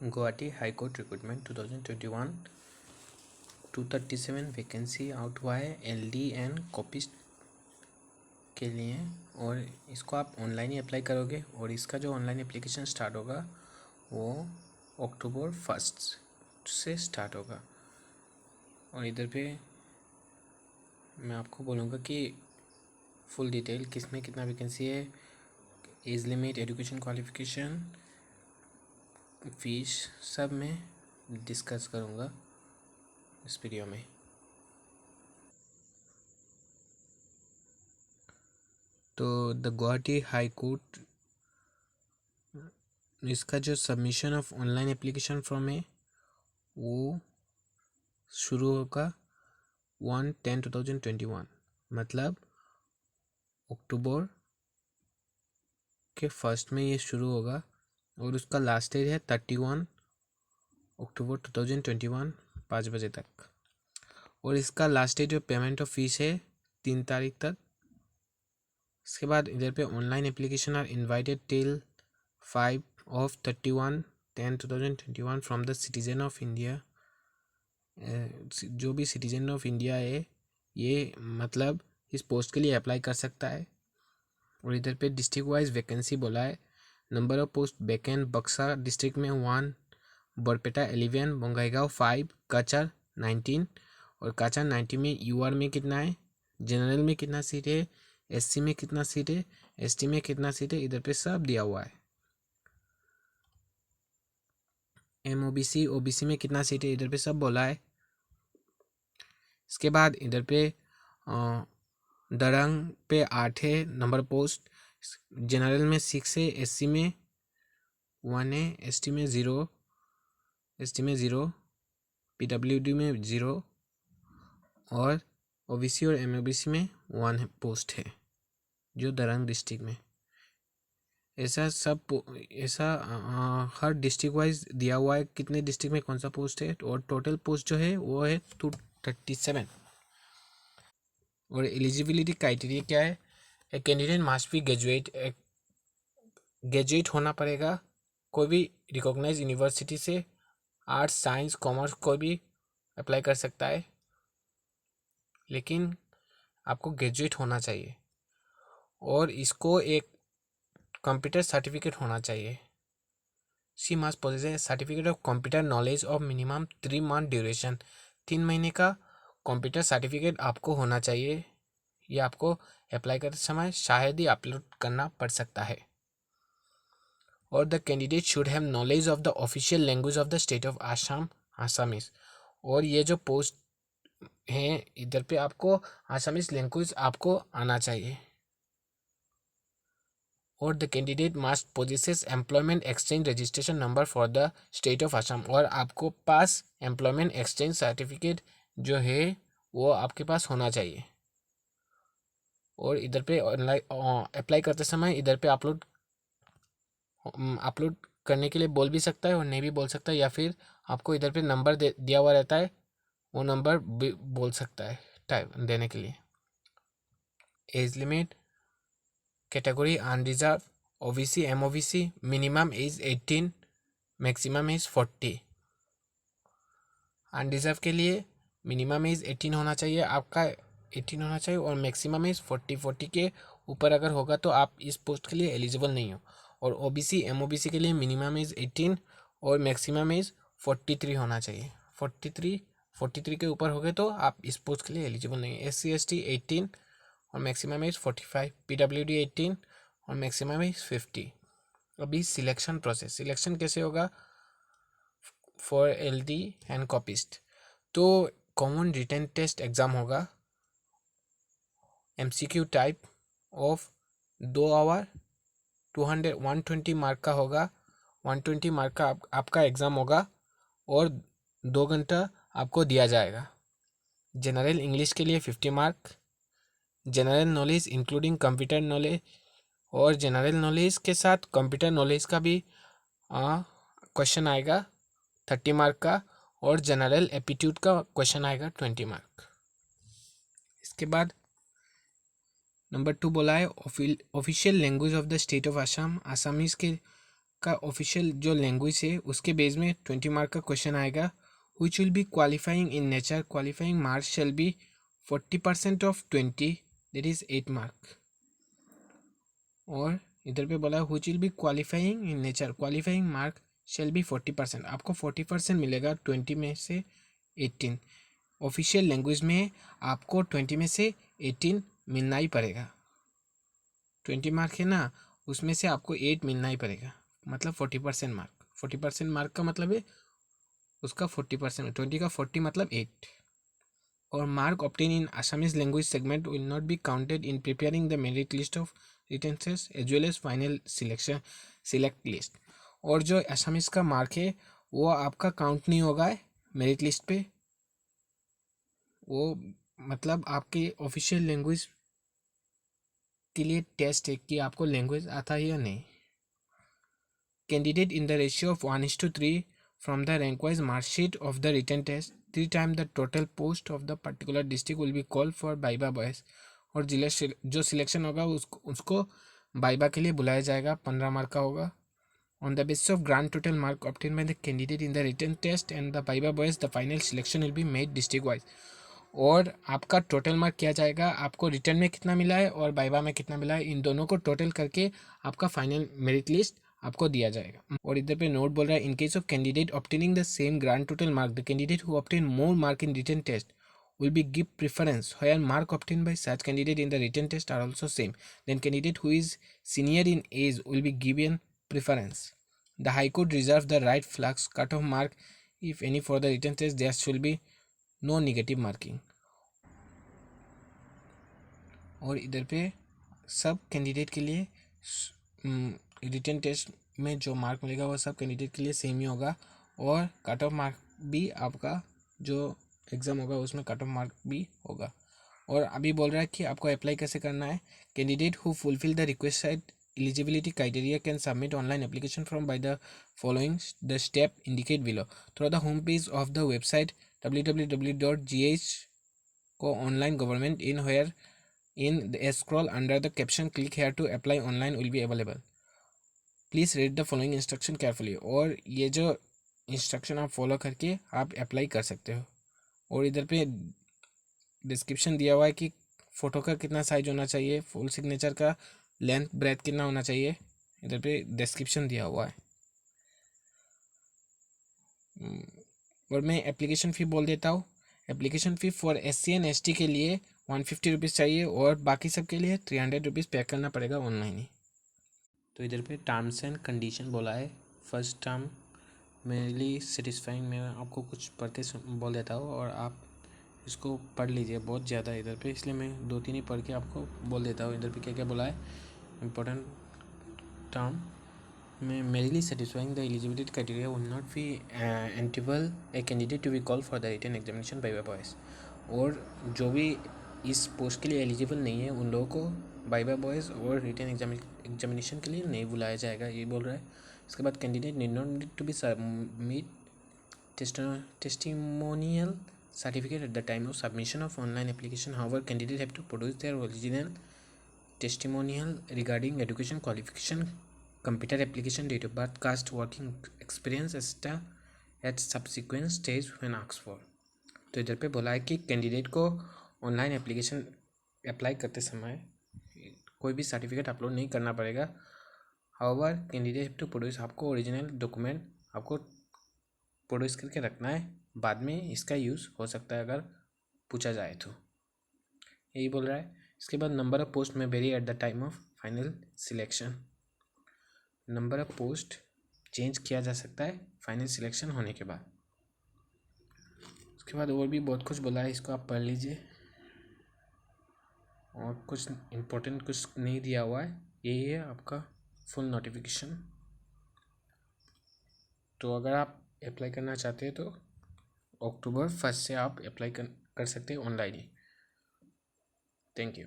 Guwahati high court recruitment 2021 237 vacancy out हुआ है LD and copyist के लिए। और इसको आप ऑनलाइन ही अप्लाई करोगे और इसका जो ऑनलाइन एप्लीकेशन स्टार्ट होगा वो अक्टूबर 1 से स्टार्ट होगा। और इधर पे मैं आपको बोलूँगा कि फुल डिटेल किस में कितना वैकेंसी है, age limit, education qualification, fees, सब मैं डिस्कस करूँगा इस वीडियो में। तो द गुवाहाटी हाई कोर्ट, इसका जो submission of online application form है वो शुरू होगा 1/10/2021, मतलब अक्टूबर के फर्स्ट में ये शुरू होगा और उसका लास्ट डेट है 31 अक्टूबर 2021 5 बजे तक। और इसका लास्ट डेट जो पेमेंट ऑफ फीस है 3 तारीख तक। इसके बाद इधर पे online application are invited till 5/31/10/2021 from the citizen of India. जो भी सिटीजन ऑफ इंडिया है ये मतलब इस पोस्ट के लिए अप्लाई कर सकता है। और इधर पे डिस्ट्रिक्ट वाइज वैकेंसी बोला है। नंबर ऑफ पोस्ट वैकेंट बक्सा डिस्ट्रिक्ट में 1, बरपेटा 11, बोंगाईगांव 5, काचार 19। और काचार 90 में UR में कितना है, जनरल में कितना सीट है, SC में कितना सीट है, ST में कितना सीट है, इधर पे सब दिया हुआ है। MOBC OBC में कितना सीट है, इधर पे सब बोला है। इसके बाद इधर पे दरंग पे 8 है नंबर पोस्ट, जनरल में 6 है, SC में 1 है, ST में 0, PWD में 0 और OBC और MOBC में 1 पोस्ट है जो दरंग डिस्ट्रिक्ट में। ऐसा हर डिस्ट्रिक्ट वाइज दिया हुआ है कितने डिस्ट्रिक्ट में कौन सा पोस्ट है। और टोटल पोस्ट जो है वो है 237। और एलिजिबिलिटी क्राइटेरिया क्या है, a candidate must be graduate होना पड़ेगा कोई भी रिकॉग्नाइज यूनिवर्सिटी से। आर्ट्स, साइंस, कॉमर्स कोई भी अप्लाई कर सकता है, लेकिन आपको ग्रेजुएट होना चाहिए। और इसको एक कंप्यूटर सर्टिफिकेट होना चाहिए। She must possess certificate of computer knowledge of minimum 3 month duration. 3 महीने का कंप्यूटर सर्टिफिकेट आपको होना चाहिए। ये आपको अप्लाई करते समय शायद ही अपलोड करना पड़ सकता है। और the candidate should have knowledge of the official language of the state of Assam, Assamese. और ये जो पोस्ट हैं इधर पे आपको आसामीज लैंग्वेज आपको आना चाहिए। और the candidate must possesses employment exchange registration number for the state of Assam. और आपको पास एम्प्लॉयमेंट एक्सचेंज सर्टिफिकेट जो है वो आपके पास होना चाहिए। और इधर पे ऑनलाइन अप्लाई करते समय इधर पे अपलोड करने के लिए बोल भी सकता है और नहीं भी बोल सकता है, या फिर आपको इधर पे नंबर दिया हुआ रहता है, वो नंबर बोल सकता है टाइप देने के लिए। Age limit category unreserve, OBC MOBC minimum age 18, maximum age 40। Unreserve के लिए मिनिमम एज 18 होना चाहिए, आपका 18 होना चाहिए, और मैक्सिमम एज 40 के ऊपर अगर होगा तो आप इस पोस्ट के लिए एलिजिबल नहीं हो। और OBC MOBC के लिए मिनिमम एज 18 और मैक्सिमम एज 43 होना चाहिए। 43 के ऊपर हो गए तो आप इस पोस्ट के लिए एलिजिबल नहीं है। SC ST 18 और मैक्सिमम एज 45, PWD 18 और मैक्सिमम एज 50। अभी सिलेक्शन प्रोसेस, सिलेक्शन कैसे होगा फॉर LD एंड कॉपिस्ट। तो कॉमन रिटन टेस्ट एग्ज़ाम होगा, MCQ type of 2 hour 120 mark का होगा। 120 मार्क का आपका एग्ज़ाम होगा और 2 घंटा आपको दिया जाएगा। जनरल इंग्लिश के लिए 50 mark, general knowledge including computer knowledge, और जनरल नॉलेज के साथ कंप्यूटर नॉलेज का भी क्वेश्चन आएगा 30 मार्क का, और जनरल एप्टीट्यूड का क्वेश्चन आएगा 20 मार्क। इसके बाद नंबर 2 बोला है official language of the state of Assam. Assamese के का ऑफिशियल जो लैंग्वेज है उसके बेस में 20 मार्क का क्वेश्चन आएगा. Which will be qualifying in nature. Qualifying marks shall be 40% of 20, that is 8 mark. और इधर पे बोला which will be qualifying in nature. Qualifying mark shall be 40%. आपको 40% मिलेगा 20 में से 18. ऑफिशियल लैंग्वेज में आपको 20 में से 18 मिलना ही पड़ेगा. 20 मार्क है ना, उसमें से आपको 8 मिलना ही पड़ेगा, मतलब 40% मार्क. 40% मार्क का मतलब है उसका 40%, 20 का 40 मतलब 8. और mark obtain in Assamese language segment will not be counted in preparing the merit list of written test as well as final select list. और जो असमीज का मार्क है वो आपका काउंट नहीं होगा मेरिट लिस्ट पे. वो मतलब आपके ऑफिशियल लैंग्वेज के लिए टेस्ट है कि आपको लैंग्वेज आता है या नहीं. Candidate in the ratio of 1:3 from the rank wise mark sheet of the written test 3 times the total post of the particular district will be called for viva boys. और जिला जो सिलेक्शन होगा उसको viva के लिए बुलाया जाएगा. 15 mark का होगा. On the basis of grand total mark obtained by the candidate in the written test and the viva boys, the final selection will be made district wise. और आपका टोटल मार्क किया जाएगा, आपको रिटर्न में कितना मिला है और वाइवा में कितना मिला है, इन दोनों को टोटल करके आपका फाइनल मेरिट लिस्ट आपको दिया जाएगा. और इधर पे नोट बोल रहा है in case of candidate obtaining the same grand total mark the candidate who obtain more mark in written test will be give preference where mark obtained by such candidate in the written test are also same, then candidate who is senior in age will be given preference. The High Court reserves the right flux cutoff mark if any for the written test. There should be no negative marking. और इधर पे सब candidate के लिए written test में जो mark मिलेगा वो सब कैंडिडेट के लिए सेम ही होगा. और कट ऑफ मार्क भी आपका जो एग्ज़ाम होगा उसमें कट ऑफ मार्क भी होगा. और अभी बोल रहा है कि आपको अप्लाई कैसे करना है. Candidate who fulfil the requested eligibility criteria can submit online application form by the following the step indicate below through the home page of the website www.gh को online government in where in the scroll under the caption click here to apply online will be available. Please read the following instruction carefully. और ये जो instruction आप follow करके आप apply कर सकते हो. और इधर पे डिस्क्रिप्शन दिया हुआ है कि फ़ोटो का कितना साइज होना चाहिए, फुल सिग्नेचर का लेंथ ब्रेथ कितना होना चाहिए, इधर पे डिस्क्रिप्शन दिया हुआ है. और मैं एप्लीकेशन फ़ी बोल देता हूँ. Application fee for SC and ST के लिए 150 रुपीज़ चाहिए और बाकी सब के लिए 300 रुपीज़ पे करना पड़ेगा ऑनलाइन ही. तो इधर पे टर्म्स एंड कंडीशन बोला है. फर्स्ट टर्म मेरे लिए सेटिस्फाइंग. मैं आपको कुछ पढ़ के बोल देता हूँ और आप इसको पढ़ लीजिए. बहुत ज़्यादा है इधर पे, इसलिए मैं 2-3 ही पढ़ के आपको बोल देता हूँ. इधर पे क्या क्या बोला है. इम्पोर्टेंट टर्म में merely satisfying the eligibility criteria will not be entitle a candidate to be call for the written examination by boys. और जो भी इस पोस्ट के लिए एलिजिबल नहीं है उन लोगों को बाय बॉयज़ और रिटन एग्जामिनेशन के लिए नहीं बुलाया जाएगा, ये बोल रहा है. इसके बाद candidate need not need to be submit testimonial certificate at the time of submission of online application. However, candidates have to produce their original testimonial regarding education qualification, computer application, date of birth, caste, working experience etc. at subsequent stage when asked for. तो इधर पे बोला है कि candidate को online application apply करते समय कोई भी सर्टिफिकेट अपलोड नहीं करना पड़ेगा. However candidate have to produce, आपको ओरिजिनल डॉक्यूमेंट आपको प्रोड्यूस करके रखना है. बाद में इसका यूज़ हो सकता है अगर पूछा जाए तो, यही बोल रहा है. इसके बाद नंबर ऑफ पोस्ट में very at the time of final selection. Number of post change किया जा सकता है फाइनल सिलेक्शन होने के बाद. उसके बाद और भी बहुत कुछ बोला है, इसको आप पढ़ लीजिए. और कुछ इम्पोर्टेंट कुछ नहीं दिया हुआ है. यही है आपका फुल नोटिफिकेशन. तो अगर आप अप्लाई करना चाहते हैं तो अक्टूबर 1 से आप अप्लाई कर सकते हैं ऑनलाइन ही. Thank you.